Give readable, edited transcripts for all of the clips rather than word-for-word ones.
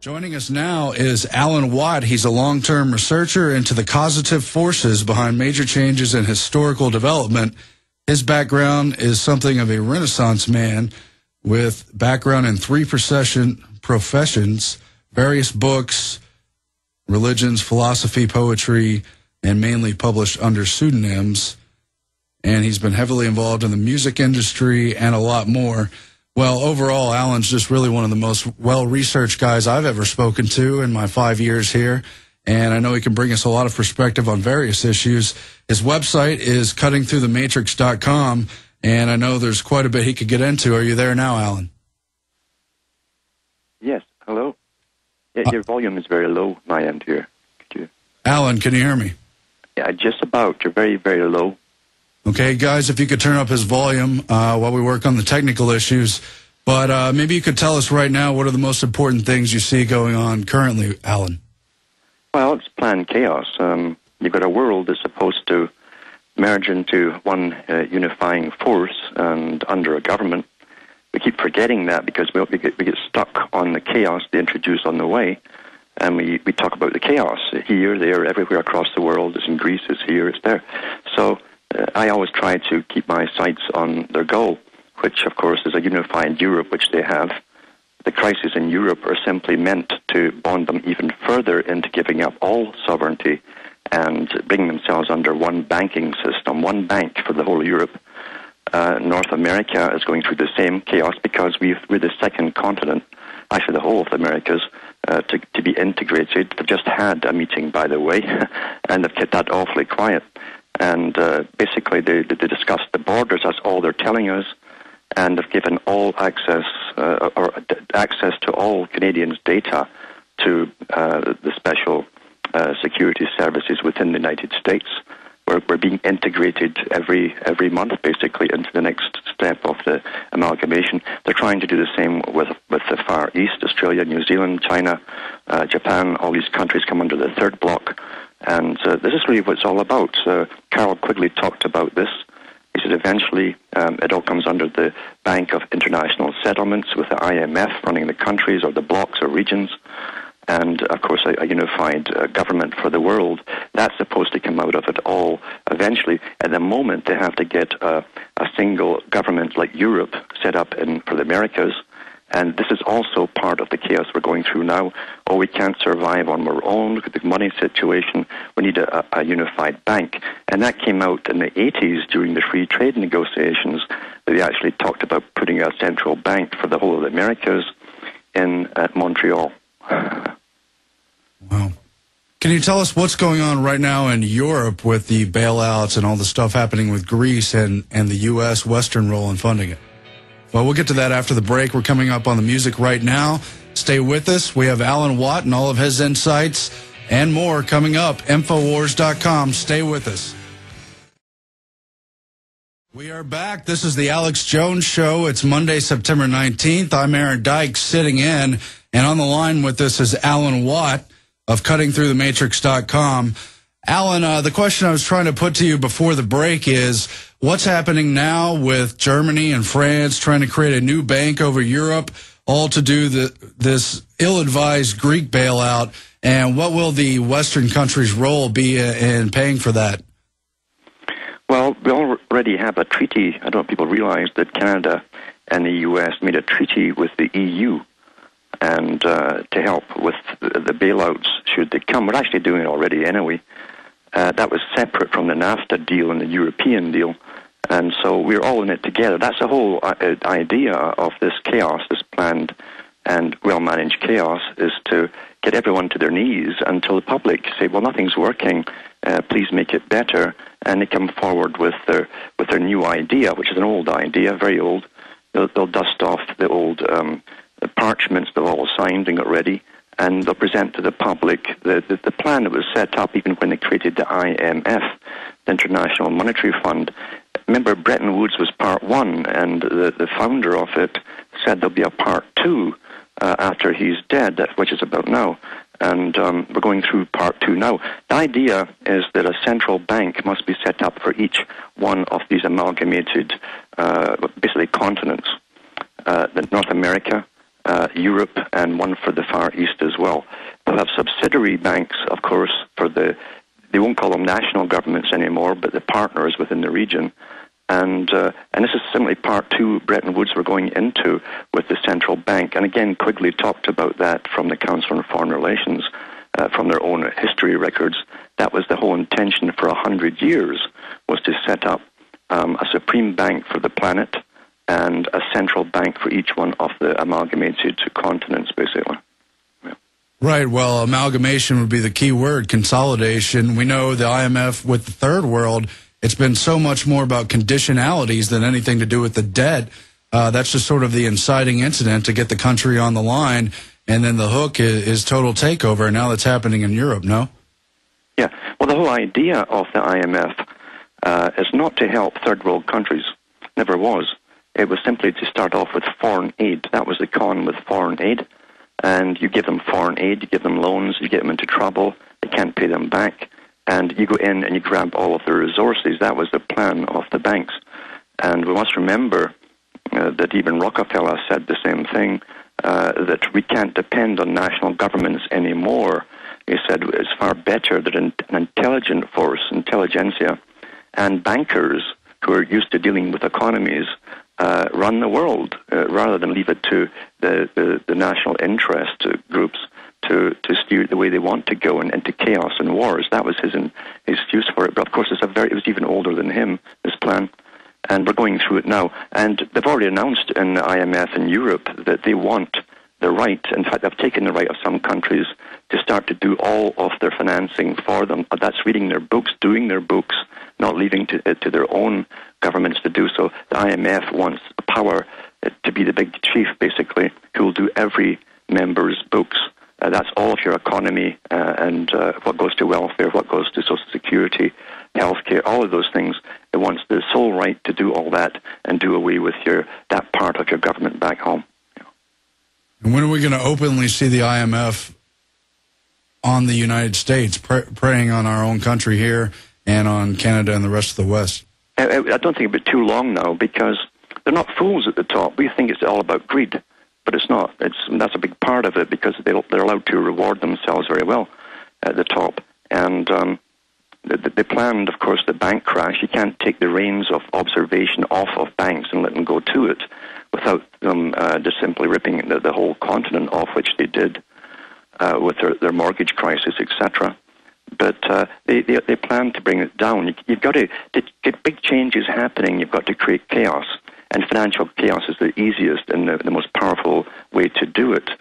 Joining us now is Alan Watt. He's a long-term researcher into the causative forces behind major changes in historical development. His background is something of a Renaissance man with background in three professions, various books, religions, philosophy, poetry, and mainly published under pseudonyms. And he's been heavily involved in the music industry and a lot more. Well, overall, Alan's just really one of the most well-researched guys I've ever spoken to in my 5 years here, and I know he can bring us a lot of perspective on various issues. His website is cuttingthroughthematrix.com, and I know there's quite a bit he could get into. Are you there now, Alan? Yes, hello. Your volume is very low, my end here. Could you... Alan, can you hear me? Yeah, just about. You're very, very low. Okay, guys, if you could turn up his volume while we work on the technical issues. But maybe you could tell us right now what are the most important things you see going on currently, Alan? Well, it's planned chaos. You've got a world that's supposed to merge into one unifying force and under a government. We keep forgetting that because we get stuck on the chaos they introduce on the way. And we talk about the chaos here, there, everywhere across the world. It's in Greece, it's here, it's there. So I always try to keep my sights on their goal, which, of course, is a unified Europe, which they have. The crises in Europe are simply meant to bond them even further into giving up all sovereignty and bringing themselves under one banking system, one bank for the whole of Europe. North America is going through the same chaos because we're the second continent, actually the whole of the Americas, to be integrated. They've just had a meeting, by the way, and they've kept that awfully quiet. And basically, they discussed the borders. That's all they're telling us, and they've given all access or access to all Canadians' data to the special security services within the United States. We're being integrated every month, basically, into the next step of the amalgamation. They're trying to do the same with the Far East, Australia, New Zealand, China, Japan. All these countries come under the third bloc. And this is really what it's all about. Carol Quigley talked about this. He said eventually it all comes under the Bank of International Settlements with the IMF running the countries or the blocks or regions. And, of course, a unified government for the world. That's supposed to come out of it all eventually. At the moment, they have to get a single government like Europe set up for the Americas. And this is also part of the chaos we're going through now. Oh, we can't survive on our own. Look at the money situation. We need a unified bank. And that came out in the 80s during the free trade negotiations. They actually talked about putting a central bank for the whole of the Americas in Montreal. Wow. Can you tell us what's going on right now in Europe with the bailouts and all the stuff happening with Greece and the U.S. Western role in funding it? Well, we'll get to that after the break. We're coming up on the music right now. Stay with us. We have Alan Watt and all of his insights and more coming up. Infowars.com. Stay with us. We are back. This is the Alex Jones Show. It's Monday, September 19th. I'm Aaron Dykes sitting in, and on the line with us is Alan Watt of cuttingthroughthematrix.com. Alan, the question I was trying to put to you before the break is, what's happening now with Germany and France trying to create a new bank over Europe, all to do this ill-advised Greek bailout, and what will the Western countries' role be in paying for that? Well, we already have a treaty. I don't know if people realize that Canada and the U.S. made a treaty with the EU and to help with the bailouts should they come. We're actually doing it already anyway. That was separate from the NAFTA deal and the European deal, and so we're all in it together. That's the whole idea of this chaos, this planned and well-managed chaos, is to get everyone to their knees until the public say, well, nothing's working, please make it better, and they come forward with their new idea, which is an old idea, very old. They'll dust off the old parchments they've all signed and got ready, and they'll present to the public the plan that was set up even when they created the IMF, the International Monetary Fund. Remember, Bretton Woods was part one, and the founder of it said there'll be a part two after he's dead, which is about now. And we're going through part two now. The idea is that a central bank must be set up for each one of these amalgamated, basically continents, North America, Europe, and one for the Far East as well. They'll have subsidiary banks, of course, they won't call them national governments anymore, but the partners within the region. And this is simply part two Bretton Woods we're going into with the central bank. And again, Quigley talked about that from the Council on Foreign Relations, from their own history records. That was the whole intention for 100 years, was to set up a supreme bank for the planet and a central bank for each one of the amalgamated continents, basically. Yeah. Right. Well, amalgamation would be the key word, consolidation. We know the IMF with the third world, it's been so much more about conditionalities than anything to do with the debt. That's just sort of the inciting incident to get the country on the line, and then the hook is total takeover, and now that's happening in Europe, no? Yeah. Well, the whole idea of the IMF is not to help third world countries. Never was. It was simply to start off with foreign aid. That was the con with foreign aid. And you give them foreign aid, you give them loans, you get them into trouble, they can't pay them back, and you go in and you grab all of their resources. That was the plan of the banks. And we must remember that even Rockefeller said the same thing, that we can't depend on national governments anymore. He said it's far better that an intelligent force, intelligentsia, and bankers who are used to dealing with economies run the world rather than leave it to the national interest groups to steer the way they want to go and into chaos and wars. That was his excuse for it. But of course, it was even older than him, this plan. And we're going through it now. And they've already announced in the IMF in Europe that they want the right, in fact, they've taken the right of some countries to start to do all of their financing for them. That's reading their books, doing their books, not leaving it to their own governments to do so. The IMF wants the power to be the big chief, basically, who will do every member's books. That's all of your economy and what goes to welfare, what goes to Social Security, healthcare, all of those things. It wants the sole right to do all that and do away with that part of your government back home. And when are we going to openly see the IMF on the United States, preying on our own country here and on Canada and the rest of the West? I don't think it'll be too long now, because they're not fools at the top. We think it's all about greed, but it's not. That's a big part of it, because they're allowed to reward themselves very well at the top. And they planned, of course, the bank crash. You can't take the reins of observation off of banks and let them go to it without them just simply ripping the whole continent off, which they did with their mortgage crisis, etc. But they plan to bring it down. You've got to get big changes happening. You've got to create chaos, and financial chaos is the easiest and the most powerful way to do it.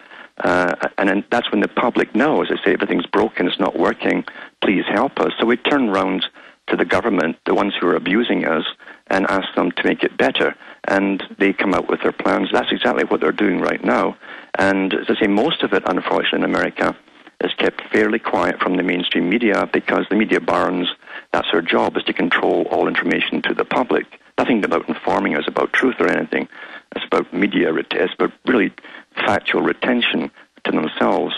And then that's when the public knows. They say, everything's broken, it's not working, please help us. So we turn around to the government, the ones who are abusing us, and ask them to make it better. And they come out with their plans. That's exactly what they're doing right now. And as I say, most of it, unfortunately, in America, is kept fairly quiet from the mainstream media, because the media barons, that's their job, is to control all information to the public. Nothing about informing us about truth or anything. It's about media, it's about really factual retention to themselves.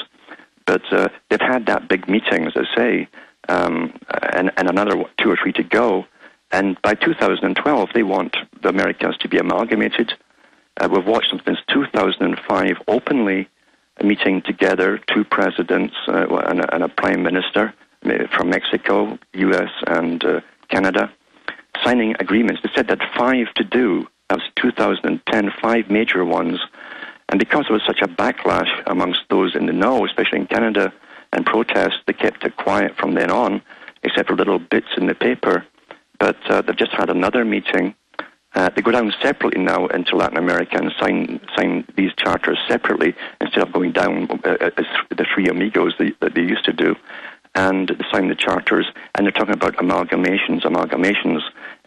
But they've had that big meeting, as I say, and another 2 or 3 to go. And by 2012, they want the Americans to be amalgamated. We've watched them since 2005 openly meeting together, 2 presidents and a prime minister from Mexico, U.S. and Canada, signing agreements. They said that 5 to do. That was 2010, 5 major ones. And because there was such a backlash amongst those in the know, especially in Canada, and protests, they kept it quiet from then on, except for little bits in the paper. But they've just had another meeting. They go down separately now into Latin America and sign these charters separately, instead of going down as the 3 amigos that they used to do. And they sign the charters, and they're talking about amalgamations,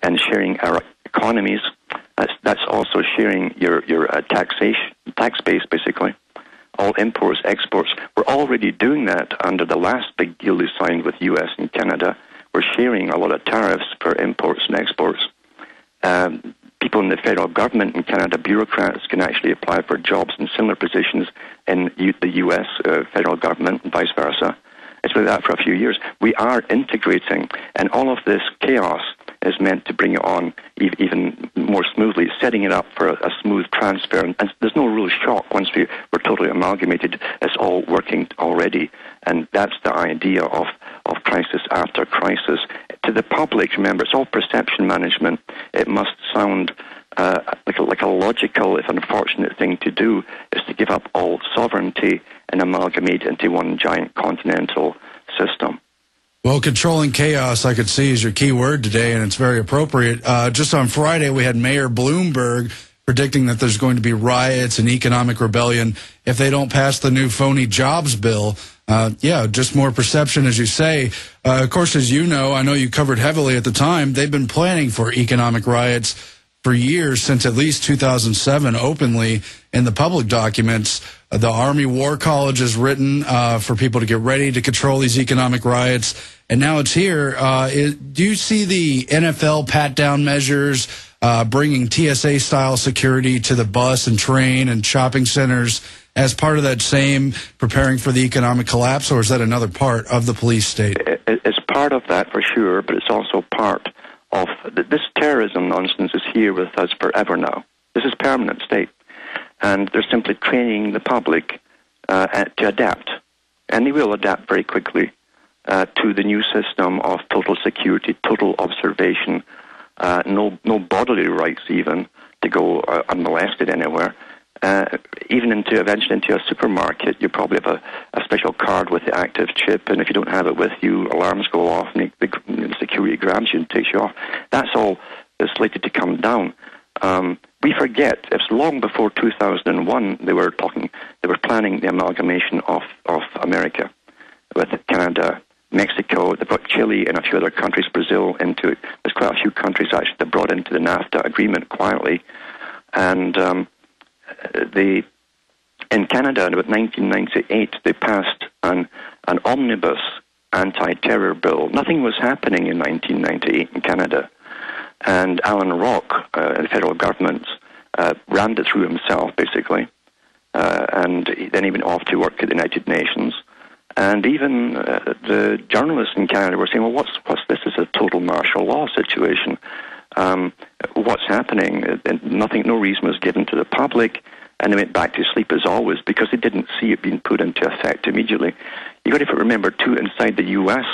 and sharing our economies. That's also sharing your tax base, basically. All imports, exports. We're already doing that under the last big deal they signed with U.S. and Canada. We're sharing a lot of tariffs for imports and exports. People in the federal government in Canada, bureaucrats, can actually apply for jobs in similar positions in the U.S. Federal government, and vice versa. It's been that for a few years. We are integrating, and all of this chaos is meant to bring it on even more smoothly, setting it up for a smooth transfer. And there's no real shock once we're totally amalgamated. It's all working already. And that's the idea of crisis after crisis. To the public, remember, it's all perception management. It must sound like a logical, if unfortunate thing to do, is to give up all sovereignty and amalgamate into one giant continental system. Well, controlling chaos, I could see, is your key word today, and it's very appropriate. Just on Friday, we had Mayor Bloomberg predicting that there's going to be riots and economic rebellion if they don't pass the new phony jobs bill. Yeah, just more perception, as you say. Of course, as you know, I know you covered heavily at the time, they've been planning for economic riots for years, since at least 2007, openly in the public documents. The Army War College has written for people to get ready to control these economic riots, and now it's here. Do you see the NFL pat-down measures bringing TSA-style security to the bus and train and shopping centers as part of that same preparing for the economic collapse, or is that another part of the police state? It's part of that for sure, but it's also part of this terrorism nonsense is here with us forever now. This is permanent state. And they're simply training the public to adapt. And they will adapt very quickly to the new system of total security, total observation, no bodily rights even to go unmolested anywhere. Even eventually into a supermarket, you probably have a special card with the active chip, and if you don't have it with you, alarms go off, and the security grabs you and takes you off. That's all is slated to come down. We forget, it's long before 2001, they were planning the amalgamation of America with Canada, Mexico. They brought Chile and a few other countries, Brazil, into it. There's quite a few countries actually that brought into the NAFTA agreement quietly. And in Canada, in about 1998, they passed an omnibus anti-terror bill. Nothing was happening in 1998 in Canada. And Alan Rock, the federal government, rammed it through himself, basically. And then he went off to work at the United Nations. And even the journalists in Canada were saying, well, what's this? Is a total martial law situation. What's happening? And no reason was given to the public, and they went back to sleep as always because they didn't see it being put into effect immediately. You've got to remember, too, inside the U.S.,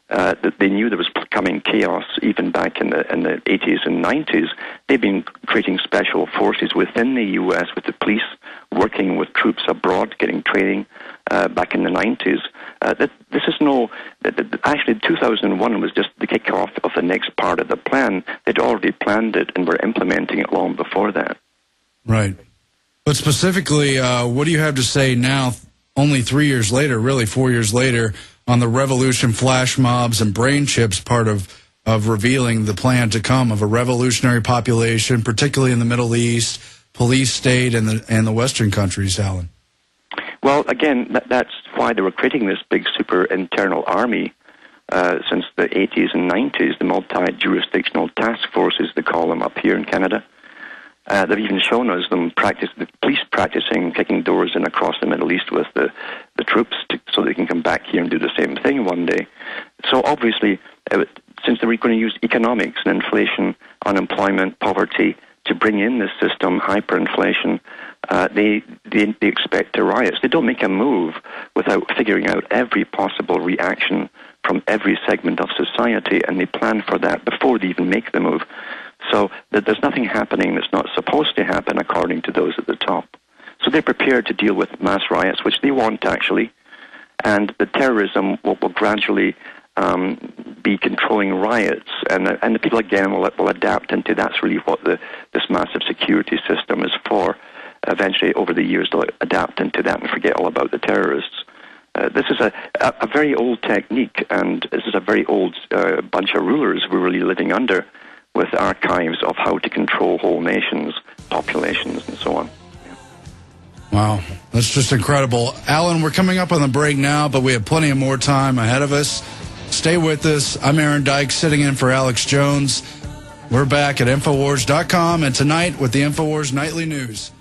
that they knew there was coming chaos even back in the 80s and 90s. They've been creating special forces within the U.S. with the police, working with troops abroad, getting training back in the 90s. Actually, 2001 was just the kickoff of the next part of the plan. They'd already planned it and were implementing it long before that. Right. But specifically, what do you have to say now, only 3 years later, really 4 years later, on the revolution, flash mobs, and brain chips part of revealing the plan to come of a revolutionary population, particularly in the Middle East, police state, and the Western countries, Alan? Well, again, that's why they were creating this big super internal army since the 80s and 90s, the multi-jurisdictional task forces, they call them up here in Canada. They've even shown us the police practicing kicking doors in across the Middle East with the troops so they can come back here and do the same thing one day. So obviously, since they were going to use economics and inflation, unemployment, poverty to bring in this system, hyperinflation, they expect riots. They don't make a move without figuring out every possible reaction from every segment of society, and they plan for that before they even make the move. So there's nothing happening that's not supposed to happen according to those at the top. So they're prepared to deal with mass riots, which they want actually, and the terrorism will gradually be controlling riots, and the people again will adapt into that's really what this massive security system is for. Eventually, over the years, they'll adapt into that and forget all about the terrorists. This is a very old technique, and this is a very old bunch of rulers we're really living under, with archives of how to control whole nations, populations, and so on. Wow, that's just incredible. Alan, we're coming up on the break now, but we have plenty of more time ahead of us. Stay with us. I'm Aaron Dyke, sitting in for Alex Jones. We're back at Infowars.com, and tonight with the Infowars Nightly News.